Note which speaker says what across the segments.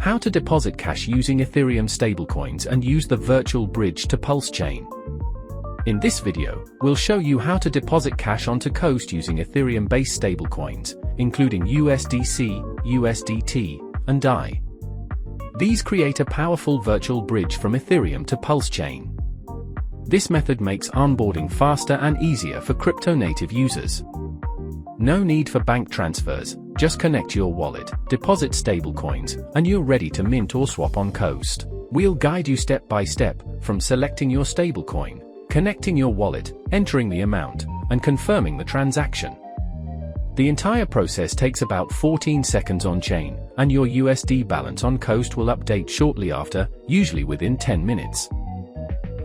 Speaker 1: How to deposit cash using Ethereum stablecoins and use the virtual bridge to PulseChain. In this video, we'll show you how to deposit cash onto Coast using Ethereum-based stablecoins, including USDC, USDT, and DAI. These create a powerful virtual bridge from Ethereum to PulseChain. This method makes onboarding faster and easier for crypto-native users. No need for bank transfers, just connect your wallet, deposit stablecoins, and you're ready to mint or swap on Coast. We'll guide you step by step, from selecting your stablecoin, connecting your wallet, entering the amount, and confirming the transaction. The entire process takes about 14 seconds on-chain, and your USD balance on Coast will update shortly after, usually within 10 minutes.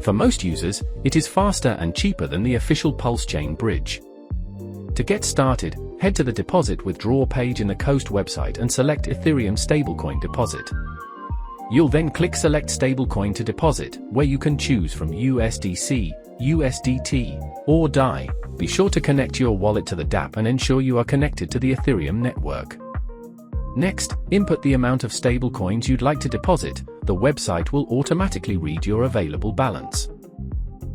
Speaker 1: For most users, it is faster and cheaper than the official PulseChain bridge. To get started, head to the Deposit Withdraw page in the Coast website and select Ethereum Stablecoin Deposit. You'll then click Select Stablecoin to Deposit, where you can choose from USDC, USDT, or DAI. Be sure to connect your wallet to the dApp and ensure you are connected to the Ethereum network. Next, input the amount of stablecoins you'd like to deposit. The website will automatically read your available balance.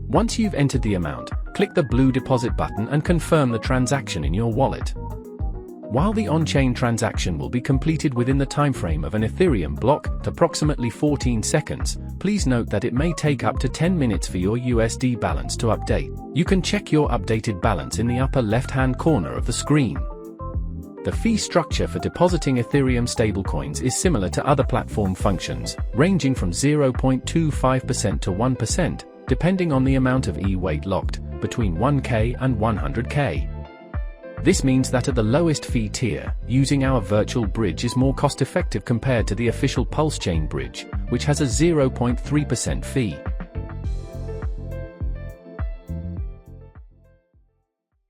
Speaker 1: Once you've entered the amount, click the blue deposit button and confirm the transaction in your wallet. While the on-chain transaction will be completed within the timeframe of an Ethereum block, approximately 14 seconds, please note that it may take up to 10 minutes for your USD balance to update. You can check your updated balance in the upper left-hand corner of the screen. The fee structure for depositing Ethereum stablecoins is similar to other platform functions, ranging from 0.25% to 1%, depending on the amount of E-weight locked, between 1K and 100K. This means that at the lowest fee tier, using our virtual bridge is more cost-effective compared to the official PulseChain bridge, which has a 0.3% fee.